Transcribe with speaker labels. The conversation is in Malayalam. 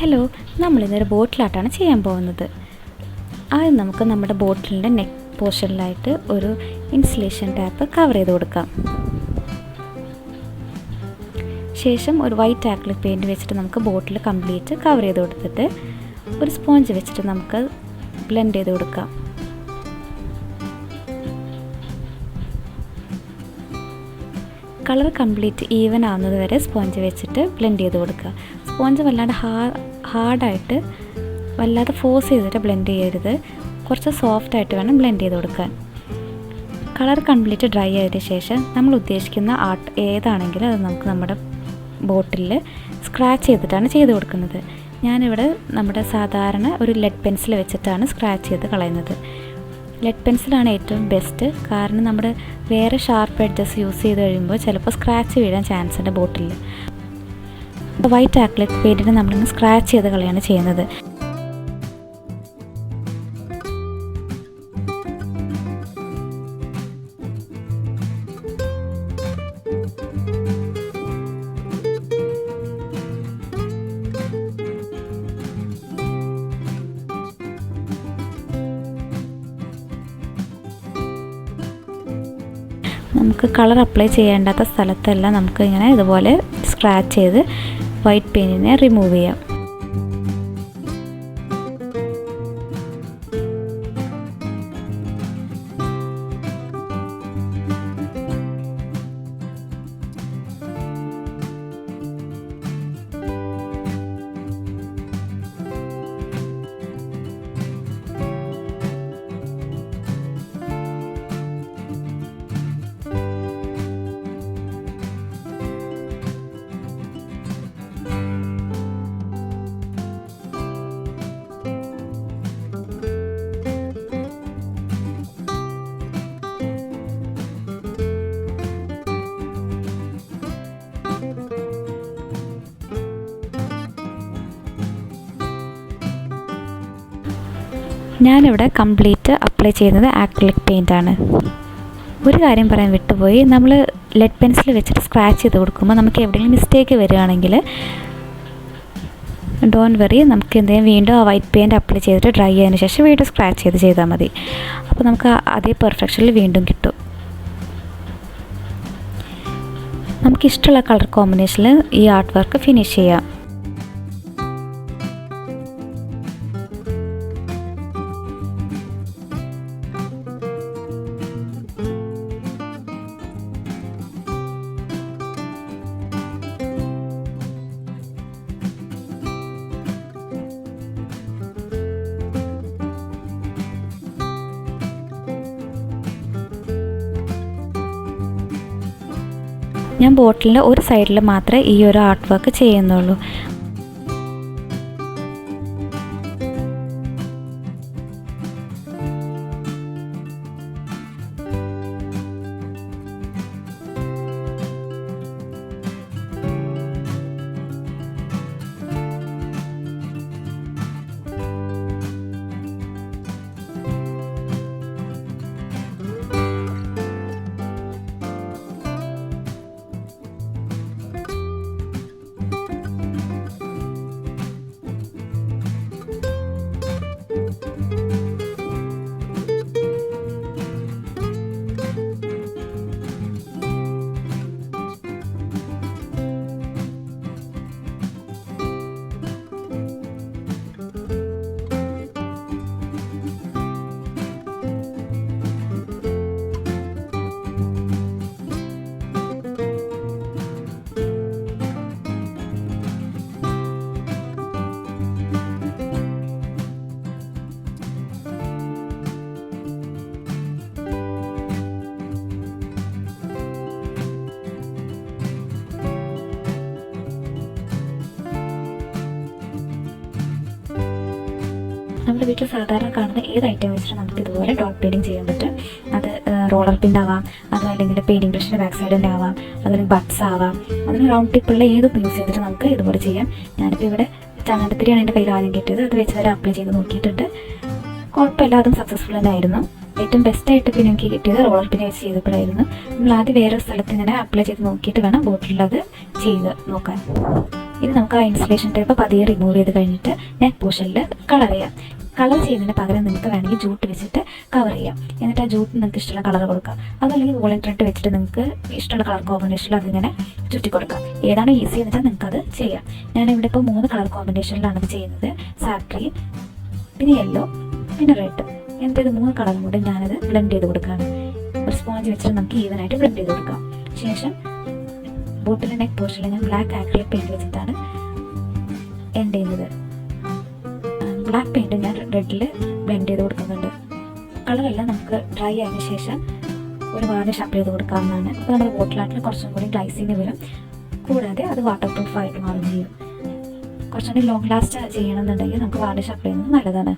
Speaker 1: ഹലോ, നമ്മളിന്നൊരു ബോട്ടിലായിട്ടാണ് ചെയ്യാൻ പോകുന്നത്. ആദ്യം നമുക്ക് നമ്മുടെ ബോട്ടിലിൻ്റെ നെക്ക് പോർഷനിലായിട്ട് ഒരു ഇൻസുലേഷൻ ടാപ്പ് കവർ ചെയ്ത് കൊടുക്കാം. ശേഷം ഒരു വൈറ്റ് ആക്രിലിക് പെയിൻറ്റ് വെച്ചിട്ട് നമുക്ക് ബോട്ടിൽ കംപ്ലീറ്റ് കവർ ചെയ്ത് കൊടുത്തിട്ട് ഒരു സ്പോഞ്ച് വെച്ചിട്ട് നമുക്ക് ബ്ലെൻഡ് ചെയ്ത് കൊടുക്കാം. കളർ കംപ്ലീറ്റ് ഈവൻ ആവുന്നത് വരെ സ്പോഞ്ച് വെച്ചിട്ട് ബ്ലെൻഡ് ചെയ്ത് കൊടുക്കുക. സ്പോഞ്ച് വല്ലാണ്ട് ഹാർഡായിട്ട് വല്ലാതെ ഫോഴ്സ് ചെയ്തിട്ട് ബ്ലെൻഡ് ചെയ്യരുത്. കുറച്ച് സോഫ്റ്റായിട്ട് വേണം ബ്ലെൻഡ് ചെയ്ത് കൊടുക്കാൻ. കളർ കംപ്ലീറ്റ് ഡ്രൈ ആയതിനു ശേഷം നമ്മൾ ഉദ്ദേശിക്കുന്ന ആർട്ട് ഏതാണെങ്കിലും അത് നമുക്ക് നമ്മുടെ ബോട്ടിലിൽ സ്ക്രാച്ച് ചെയ്തിട്ടാണ് ചെയ്ത് കൊടുക്കുന്നത്. ഞാനിവിടെ നമ്മുടെ സാധാരണ ഒരു ലെഡ് പെൻസിൽ വെച്ചിട്ടാണ് സ്ക്രാച്ച് ചെയ്ത് കളയുന്നത്. ലെഡ് പെൻസിലാണ് ഏറ്റവും ബെസ്റ്റ്. കാരണം നമ്മൾ വേറെ ഷാർപ്പ് എഡ്ജസ് യൂസ് ചെയ്ത് കഴിയുമ്പോൾ ചിലപ്പോൾ സ്ക്രാച്ച് വീഴാൻ ചാൻസ് ഉണ്ട് ബോട്ടിലിൽ. വൈറ്റ് ആക്രിലിക് പെയിൻറ്റിന് നമ്മളിന്ന് സ്ക്രാച്ച് ചെയ്ത് കളയാണ് ചെയ്യുന്നത്. നമുക്ക് കളർ അപ്ലൈ ചെയ്യേണ്ടാത്ത സ്ഥലത്തെല്ലാം നമുക്ക് ഇങ്ങനെ ഇതുപോലെ സ്ക്രാച്ച് ചെയ്ത് വൈറ്റ് പെയിൻറ്റിനെ റിമൂവ് ചെയ്യാം. ഞാനിവിടെ കംപ്ലീറ്റ് അപ്ലൈ ചെയ്യുന്നത് ആക്രിലിക് പെയിൻ്റാണ്. ഒരു കാര്യം പറയാൻ വിട്ടുപോയി, നമ്മൾ ലെഡ് പെൻസിൽ വെച്ചിട്ട് സ്ക്രാച്ച് ചെയ്ത് കൊടുക്കുമ്പോൾ നമുക്ക് എവിടെയെങ്കിലും മിസ്റ്റേക്ക് വരികയാണെങ്കിൽ ഡോണ്ട് വെറി, നമുക്ക് എന്തെങ്കിലും വീണ്ടും ആ വൈറ്റ് പെയിൻറ്റ് അപ്ലൈ ചെയ്തിട്ട് ഡ്രൈ ആയതിനു ശേഷം വീണ്ടും സ്ക്രാച്ച് ചെയ്താൽ മതി. അപ്പോൾ നമുക്ക് അതേ പെർഫെക്ഷനിൽ വീണ്ടും കിട്ടും. നമുക്കിഷ്ടമുള്ള കളർ കോമ്പിനേഷനിൽ ഈ ആർട്ട് വർക്ക് ഫിനിഷ് ചെയ്യാം. ഞാൻ ബോട്ടിലിൻ്റെ ഒരു സൈഡിൽ മാത്രമേ ഈ ഒരു ആർട്ട് വർക്ക് ചെയ്യുന്നുള്ളൂ. നമ്മുടെ വീട്ടിൽ സാധാരണ കാണുന്ന ഏത് ഐറ്റം വെച്ചിട്ട് നമുക്ക് ഇതുപോലെ ഡോട്ട് പെയിൻറ്റിങ് ചെയ്യാൻ പറ്റും. അത് റോളർ പിൻ ആവാം, അതല്ലെങ്കിൽ പെയിൻറ്റിങ് ബ്രഷിൻ്റെ ബാക്ക് സൈഡിൻ്റെ ആവാം, അതിന് ബഡ്സ് ആവാം, അതിന് റൗണ്ട് ടിപ്പുള്ള ഏതും യൂസ് ചെയ്തിട്ട് നമുക്ക് ഇതുപോലെ ചെയ്യാം. ഞാനിപ്പോൾ ഇവിടെ ചങ്ങനത്തിരിയാണ് എൻ്റെ കയ്യിൽ ആദ്യം കിട്ടിയത്. അത് വെച്ച് വരെ അപ്ലൈ ചെയ്ത് നോക്കിയിട്ടുണ്ട്. കുഴപ്പമില്ല, അതും സക്സസ്ഫുൾ തന്നെ ആയിരുന്നു. ഏറ്റവും ബെസ്റ്റായിട്ട് പിന്നെ എനിക്ക് കിട്ടിയത് റോളർ പിൻ വെച്ച് ചെയ്തപ്പോഴായിരുന്നു. നമ്മൾ ആദ്യം വേറെ സ്ഥലത്ത് ഇങ്ങനെ അപ്ലൈ ചെയ്ത് നോക്കിയിട്ട് വേണം ബോട്ടിലത് ചെയ്ത് നോക്കാൻ. ഇനി നമുക്ക് ആ ഇൻസുലേഷൻ ടേപ്പ് പതിയെ റിമൂവ് ചെയ്ത് കഴിഞ്ഞിട്ട് നെക്ക് പോർഷനിൽ കളർ ചെയ്യാം. കളർ ചെയ്യുന്നതിന് പകരം നിങ്ങൾക്ക് വേണമെങ്കിൽ ജൂട്ട് വെച്ചിട്ട് കവർ ചെയ്യാം. എന്നിട്ട് ആ ജൂട്ട് നിങ്ങൾക്ക് ഇഷ്ടമുള്ള കളർ കൊടുക്കാം. അതല്ലെങ്കിൽ വോളൻ ത്രെഡ് വെച്ചിട്ട് നിങ്ങൾക്ക് ഇഷ്ടമുള്ള കളർ കോമ്പിനേഷനിൽ അതിങ്ങനെ ചുറ്റി കൊടുക്കാം. ഏതാണോ ഈസി എന്ന് വെച്ചാൽ നിങ്ങൾക്കത് ചെയ്യാം. ഞാനിവിടെ ഇപ്പോൾ 3 കളർ കോമ്പിനേഷനിലാണ് ഇത് ചെയ്യുന്നത്. സാക്രി, പിന്നെ യെല്ലോ, പിന്നെ റെഡ്. എന്നിട്ട് ഇത് 3 കളറും കൂടി ഞാനത് ബ്ലെൻഡ് ചെയ്ത് കൊടുക്കുകയാണ്. ഒരു സ്പോഞ്ച് വെച്ചിട്ട് നമുക്ക് ഈവനായിട്ട് ബ്ലെൻഡ് ചെയ്ത് കൊടുക്കാം. ശേഷം ബോട്ടിലെ നെക്ക് പോർഷനിൽ ഞാൻ ബ്ലാക്ക് ആക്രിലിക് പെയിൻറ്റ് വെച്ചിട്ടാണ് എൻഡ് ചെയ്യുന്നത്. ബ്ലാക്ക് പെയിൻറ്റ് ഞാൻ റെഡിൽ ബ്ലെൻഡ് ചെയ്ത് കൊടുക്കുന്നുണ്ട്. കളറെല്ലാം നമുക്ക് ഡ്രൈ ആയതിനു ശേഷം ഒരു വാർണിഷ് അപ്ലൈ ചെയ്ത് കൊടുക്കാവുന്നതാണ്. അപ്പോൾ നമ്മുടെ ബോട്ടിലാട്ടിൽ കുറച്ചും കൂടി ഗ്ലൈസിങ് വരും. കൂടാതെ അത് വാട്ടർ പ്രൂഫ് ആയിട്ട് മാറുകയും ചെയ്യും. കുറച്ചുകൂടി ലോങ് ലാസ്റ്റ് ചെയ്യണമെന്നുണ്ടെങ്കിൽ നമുക്ക് വാർണിഷ് അപ്ലൈ ചെയ്യുന്നത് നല്ലതാണ്.